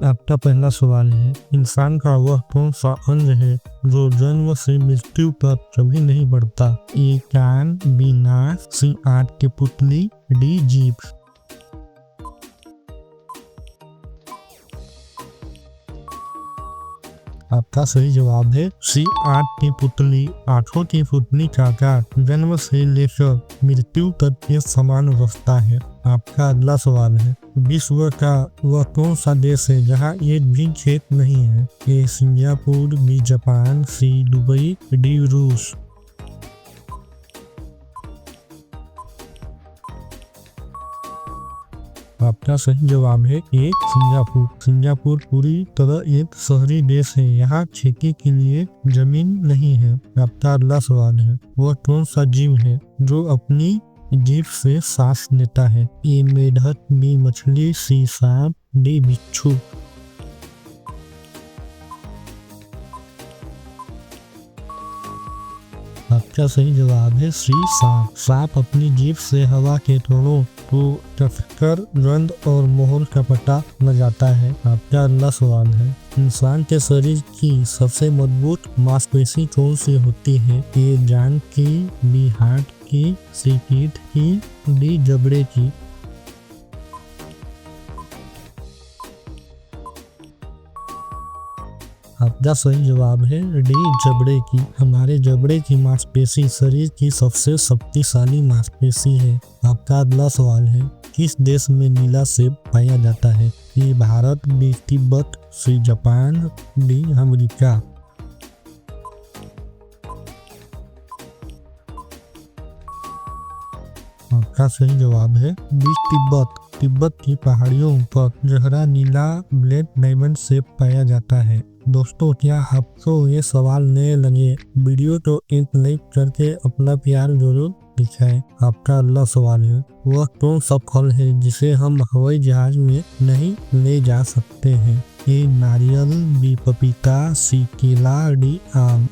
आपका पहला सवाल है, इंसान का वह कौन सा अंग है जो जन्म से मृत्यु तक कभी नहीं बढ़ता? ए कान, बी नाक, सी आंख की पुतली, डी जीभ। आपका सही जवाब है सी आंख की पुतली। आंखों की पुतली का आकार जन्म से लेकर मृत्यु तक के समान रखता है। आपका अगला सवाल है, विश्व का वह कौन सा देश है जहां एक भी खेत नहीं है? ए सिंगापुर, बी जापान, सी दुबई, डी रूस। आपका सही जवाब है ए सिंगापुर। सिंगापुर पूरी तरह एक शहरी देश है, यहाँ खेती के लिए जमीन नहीं है। आपका अगला सवाल है, वह कौन सा जीव है जो अपनी जीभ से सांस लेता है? ए मेढक, बी मछली, सी सांप, डी बिच्छू। आपका सही जवाब है सी सांप। सांप अपनी जीभ से हवा के कणों को टपकर गंध और मोहर का पता लगाता है। आपका अगला सवाल है, इंसान के शरीर की सबसे मजबूत मांसपेशी कौन सी होती है? ए जांघ की, बी हाथ की, सी पीठ की, डी जबड़े की। आपका सही जवाब है डी जबड़े की। हमारे जबड़े की मांसपेशी शरीर की सबसे शक्तिशाली मांसपेशी है। आपका अगला सवाल है, किस देश में नीला सेब पाया जाता है? A Bharat, B Tibet, C Japan, D America. आपका सही जवाब है बी तिब्बत। तिब्बत की पहाड़ियों पर गहरा नीला ब्लैक डायमंड सेब पाया जाता है। दोस्तों, क्या आपको ये सवाल नए लगे? वीडियो को एक लाइक करके अपना प्यार जरूर दिखाएं। आपका अगला सवाल है, वह कौन सा फल है जिसे हम हवाई जहाज में नहीं ले जा सकते हैं? ए नारियल, बी पपीता, सी केला, डी आम।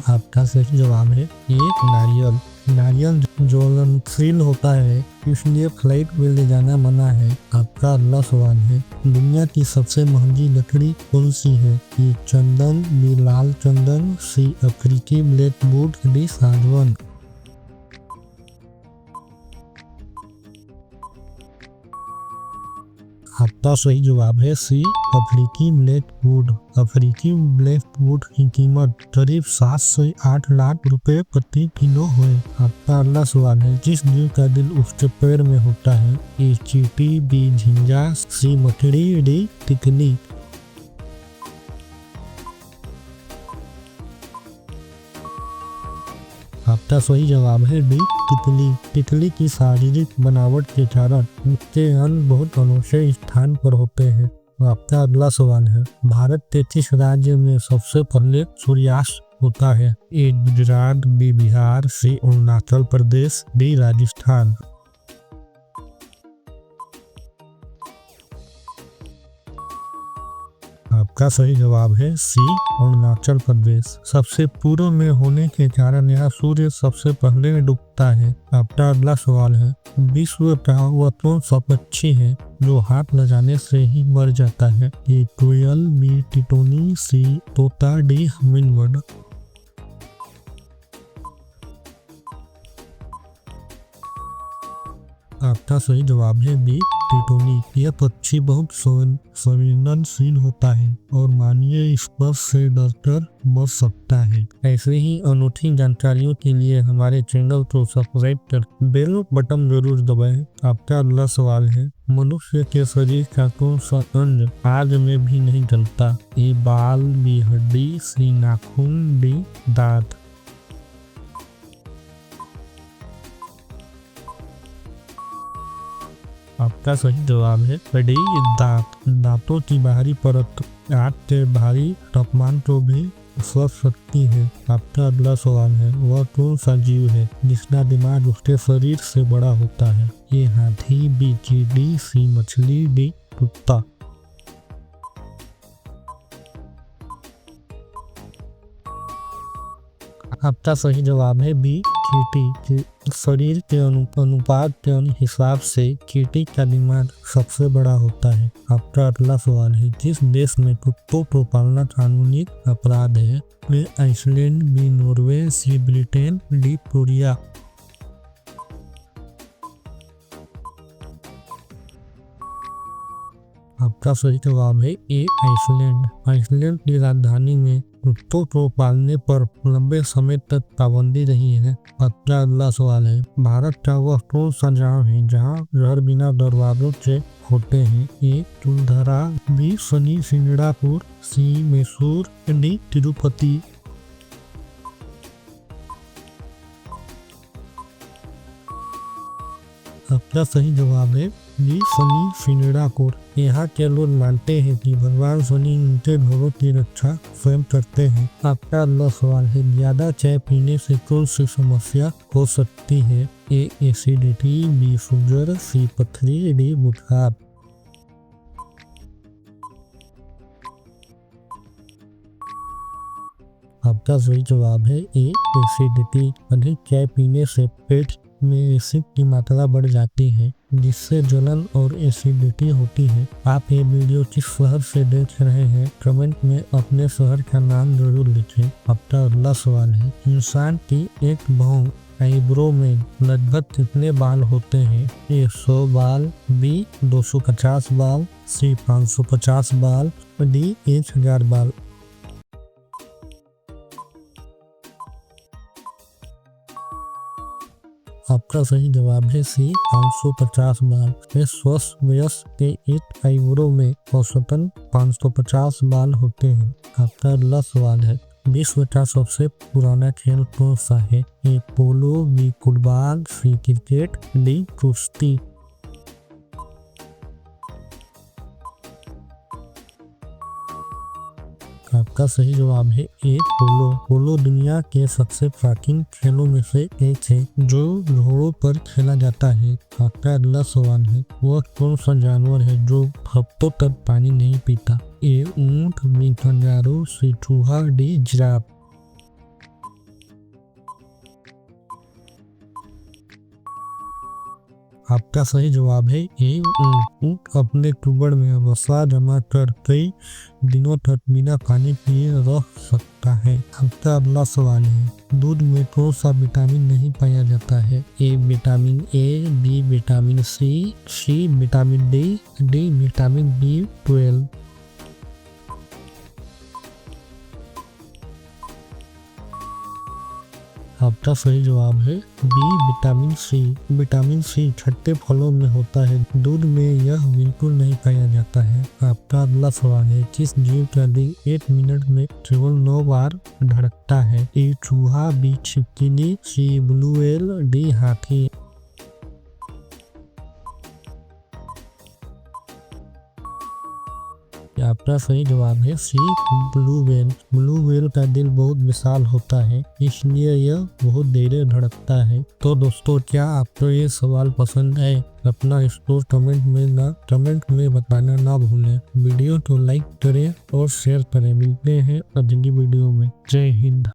आपका सही जवाब है एक नारियल। नारियल ज्वलनशील होता है, इसलिए फ्लाइट में ले जाना मना है। आपका अगला सवाल है, दुनिया की सबसे महंगी लकड़ी कौन सी है? ये चंदन, बी लाल चंदन, सी अफ्रीकी ब्लैकवुड, डी सागवान। आपका सही जवाब है सी अफ्रीकी ब्लैकवुड। अफ्रीकी ब्लैकवुड की कीमत करीब 7 से 8 लाख रुपए प्रति किलो है। आपका अगला सवाल है, जिस जीव का दिल उसके पैर में होता है? ए चींटी, बी झिंगा, सी मकड़ी, डी तितली। आपका सही जवाब है डी तितली। तितली की शारीरिक बनावट के कारण उसके अंग बहुत अनोखे स्थान पर होते हैं। आपका अगला सवाल है, भारत के किस राज्य में सबसे पहले सूर्यास्त होता है? ए गुजरात, बी बिहार, सी अरुणाचल प्रदेश, डी राजस्थान। आपका सही जवाब है सी अरुणाचल प्रदेश। सबसे पूर्व में होने के कारण यहाँ सूर्य सबसे पहले डूबता है। आपका अगला सवाल है, विश्व का वह कौन सा पक्षी है जो हाथ लगाने से ही मर जाता है? ए कोयल, बी टिटोनी, सी तोता, डी हमिंगबर्ड। आपका सही जवाब है बी टिटोनी। यह पक्षी बहुत संवेदनशील होता है और मानवीय स्पर्श से डरकर मर सकता है। ऐसे ही अनूठी जानकारियों के लिए हमारे चैनल को सब्सक्राइब कर बेल बटन जरूर दबाएं। आपका अगला सवाल है, मनुष्य के शरीर का कौन सा अंग आग में भी नहीं जलता? ए बाल, बी हड्डी, सी नाखून, डी दांत। आपका सही जवाब है डी दांत। दांतों की बाहरी परत आग के भारी तापमान को भी सह सकती है। आपका अगला सवाल है, वह कौन सा जीव है जिसका दिमाग उसके शरीर से बड़ा होता है? ये हाथी, बी चींटी, सी मछली, डी कुत्ता। आपका सही जवाब है बी चींटी। शरीर के अनुपात के हिसाब से चींटी का दिमाग सबसे बड़ा होता है। आपका अगला सवाल है, जिस देश में कुत्तों को पालना कानूनी अपराध है? ए आइसलैंड, बी नॉर्वे, सी ब्रिटेन, डी कोरिया। आपका सही जवाब है ए आइसलैंड। आइसलैंड की राजधानी में कुत्तों को पालने पर लंबे समय तक पाबंदी रही है। आपका अगला सवाल है, भारत का वह कौन सा गाँव है जहाँ घर बिना दरवाजों के होते हैं? ए कुलधरा, बी शनि सिंगड़ापुर, सी मैसूर, डी तिरुपति। आपका सही जवाब है बी शनि सिंगड़ापुर। यहाँ के लोग मानते हैं कि भगवान शनि उनके घरों की रक्षा स्वयं करते हैं। आपका अगला सवाल है, ज्यादा चाय पीने से कौन सी समस्या हो सकती है? ए एसिडिटी, बी शुगर, सी पथरी, डी बुखार। आपका सही जवाब है ए एसिडिटी। अधिक चाय पीने से पेट में एसिड की मात्रा बढ़ जाती है, जिससे जलन और एसिडिटी होती है। आप ये वीडियो किस शहर से देख रहे हैं, कमेंट में अपने शहर का नाम जरूर लिखें। आपका अगला सवाल है, इंसान की एक भौं आईब्रो में लगभग कितने बाल होते हैं? ए 100 बाल, बी 250 बाल, सी 550 बाल, डी 1000 बाल। आपका सही जवाब है सी 550 बाल। स्वस्थ वयस्क के एक आईब्रो में औसतन 550 बाल होते हैं। आपका अगला सवाल है, विश्व का सबसे पुराना खेल कौन सा है? ए पोलो, बी फुटबॉल, सी क्रिकेट, डी कुश्ती। आपका सही जवाब है ए पोलो। पोलो दुनिया के सबसे प्राचीन खेलों में से एक है, जो घोड़ों पर खेला जाता है। आपका अगला सवाल है, वह कौन सा जानवर है जो हफ्तों तक पानी नहीं पीता? ए ऊंट, बी कंगारू, सी चूहा, डी जिराफ। आपका सही जवाब है ए ऊंट। ऊंट अपने कुबड़ में वसा जमा कर कई दिनों तक बिना पानी पिए रह सकता है। आपका अगला सवाल है, दूध में कौन सा विटामिन नहीं पाया जाता है? A vitamin A, B vitamin C vitamin D vitamin B12। आपका सही जवाब है B vitamin C. Vitamin C खट्टे फलों में होता है, दूध में यह बिल्कुल नहीं पाया जाता है। आपका अगला सवाल है, किस जीव का दिल 1 मिनट में केवल 9 बार धड़कता है? ए चूहा, बी छिपकली, सी ब्लू व्हेल, डी हाथी। आपका सही जवाब है सी ब्लू व्हेल। ब्लू व्हेल का दिल बहुत विशाल होता है, इसलिए यह बहुत देर धड़कता है। तो दोस्तों, क्या आपको ये सवाल पसंद है? अपना स्कोर कमेंट में बताना ना भूलें। वीडियो को लाइक करें और शेयर करें। मिलते हैं अगली वीडियो में। जय हिंद।